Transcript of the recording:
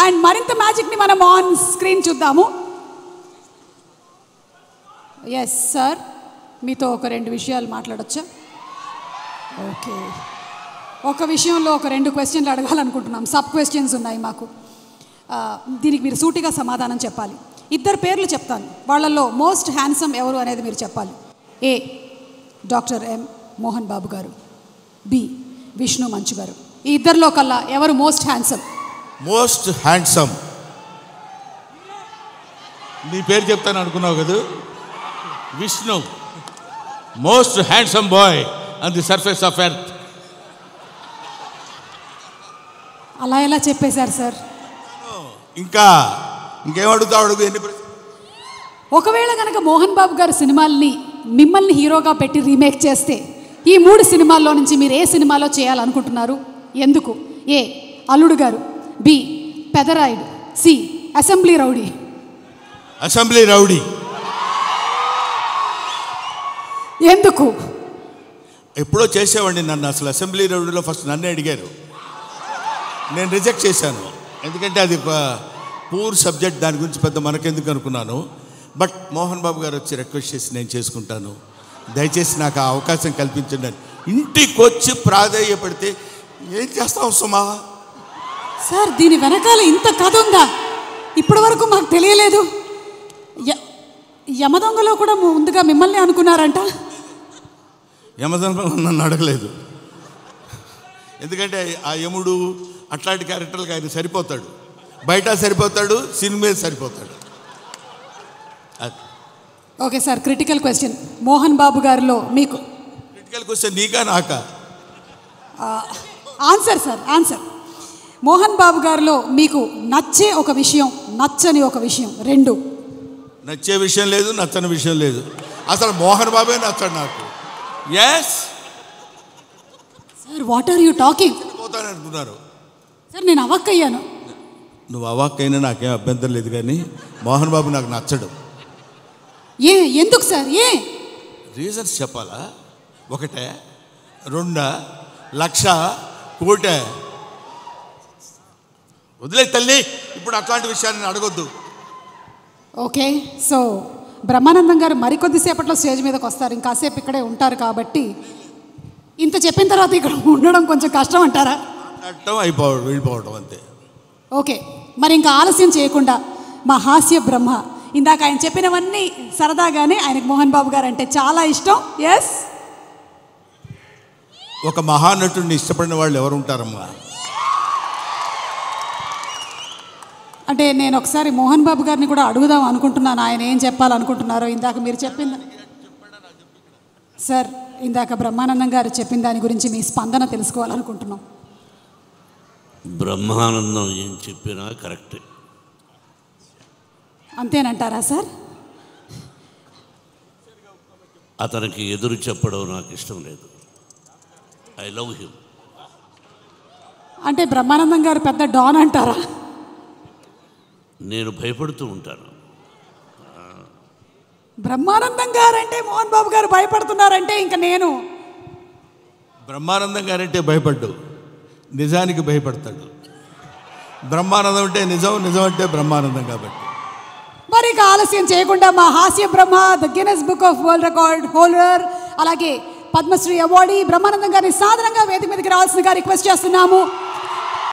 And మరింత మ్యాజిక్ని మనం on screen చూద్దాము. ఎస్ సార్, మీతో ఒక 2 విషయాలు మాట్లాడొచ్చా? ఓకే, ఒక విషయంలో ఒక 2 క్వశ్చన్లు అడగాలనుకుంటున్నాం. సబ్ క్వశ్చన్స్ ఉన్నాయి మాకు. దీనికి మీరు సూటిగా సమాధానం చెప్పాలి. 2 పేర్లు చెప్తాను, వాళ్ళల్లో మోస్ట్ హ్యాండ్సమ్ ఎవరు అనేది మీరు చెప్పాలి. ఏ డాక్టర్ ఎం మోహన్ బాబు గారు, బి విష్ణు మంచు గారు. ఈ 2లో కల్లా ఎవరు మోస్ట్ హ్యాండ్సమ్? మోస్ట్ హ్యాండ్సమ్ నీ పేరు చెప్తాను అనుకున్నావు కదా, Vishnu. Most handsome boy on the surface of earth. అలా ఎలా చెప్పేశారు సార్? ఇంకేం అడుగుతావు? ఒకవేళ కనుక మోహన్ బాబు గారు సినిమాల్ని మిమ్మల్ని హీరోగా పెట్టి రీమేక్ చేస్తే ఈ 3 సినిమాల్లో నుంచి మీరు ఏ సినిమాలో చేయాలనుకుంటున్నారు? ఎందుకు? A Alludu Garu, B Pedarayudu, C assembly rowdy. Assembly rowdy. ఎందుకు? ఎప్పుడో చేసేవాడిని నన్ను. అసలు అసెంబ్లీ రౌడీలో ఫస్ట్ నన్నే అడిగారు, నేను రిజెక్ట్ చేశాను. ఎందుకంటే అది పూర్ సబ్జెక్ట్, దాని గురించి పెద్ద మనకెందుకు అనుకున్నాను. బట్ మోహన్ బాబు గారు వచ్చి రిక్వెస్ట్ చేసి నేను చేసుకుంటాను, దయచేసి నాకు ఆ అవకాశం కల్పించండి. ఇంటికి వచ్చి ప్రాధేయపడితే ఏం చేస్తావు సుమా? సార్, దీని వెనకాల ఇంత కథ ఉందా? ఇప్పటి వరకు మాకు తెలియలేదు. యమదొంగలో కూడా ముందుగా మిమ్మల్ని అనుకున్నారంట. యమదొంగలో నన్ను అడగలేదు, ఎందుకంటే ఆ యముడు అట్లాంటి క్యారెక్టర్లకు ఆయన సరిపోతాడు. బయట సరిపోతాడు, సినిమా సరిపోతాడు. Okay sir, critical question. Mohan Babu గారిలో మీకు క్రిటికల్ క్వశ్చన్ నీకా నాకా? Answer sir, answer. Mohan Babu గారిలో మీకు నచ్చే ఒక విషయం, నచ్చని ఒక విషయం, 2. నచ్చే విషయం లేదు, నచ్చని విషయం లేదు. అసలు మోహన్ బాబే నచ్చడు నాకు. Yes sir, what are you talking? పోతాను అనుకున్నారు సార్, నేను అవాక్కయ్యాను. నువ్వు అవాక్కైనా నాకేం అభ్యంతరం లేదు, కానీ మోహన్ బాబు నాకు నచ్చడు. ఎందుకు సార్? రీజన్స్ చెప్పాలా? 1, 2, 1,00,000, 1,00,00,000? వదిలే తల్లి, ఇప్పుడు అట్లాంటి విషయాన్ని అడగొద్దు. ఓకే, సో బ్రహ్మానందం గారు మరికొద్దిసేపట్లో స్టేజ్ మీదకి వస్తారు, ఇంకాసేపు ఇక్కడే ఉంటారు కాబట్టి ఇంత చెప్పిన తర్వాత ఇక్కడ ఉండడం కొంచెం కష్టం అంటారా? వెళ్ళిపోవడం అంతే. ఓకే, మరి ఇంకా ఆలస్యం చేయకుండా మా హాస్య బ్రహ్మ, ఇందాక ఆయన చెప్పినవన్నీ సరదాగానే ఆయనకు మోహన్ బాబు గారు అంటే చాలా ఇష్టం. ఎస్, ఒక మహానటుడిని ఇష్టపడిన వాళ్ళు ఎవరు ఉంటారమ్మా? అంటే నేను ఒకసారి మోహన్ బాబు గారిని కూడా అడుగుదాం అనుకుంటున్నాను, ఆయన ఏం చెప్పాలనుకుంటున్నారో. ఇందాక మీరు చెప్పింది సార్, ఇందాక బ్రహ్మానందం గారు చెప్పిన దాని గురించి మీ స్పందన తెలుసుకోవాలనుకుంటున్నాం. బ్రహ్మానందం ఏం చెప్పినా కరెక్టే. అంతేనంటారా సార్? అతనికి ఎదురు చెప్పడం నాకు ఇష్టం లేదు. I love him. అంటే బ్రహ్మానందం గారు పెద్ద డాన్ అంటారా? నేను భయపడుతూ ఉంటాను. బ్రహ్మానందం గారంటే మోహన్ బాబు గారు భయపడుతున్నారంటే ఇంకా నేను బ్రహ్మానందం గారంటే భయపడ్డు, నిజానికి భయపడతాడు. బ్రహ్మానందం అంటే నిజం, నిజం అంటే బ్రహ్మానందం. కాబట్టి మరి ఇక ఆలస్యం చేయకుండా మా హాస్య బ్రహ్మ, the Guinness book of world record holder, అలాగే పద్మశ్రీ అవార్డీ బ్రహ్మానందం గారిని సాధారణంగా వేదిక మీదకి రావాల్సిందిగా రిక్వెస్ట్ చేస్తున్నాము.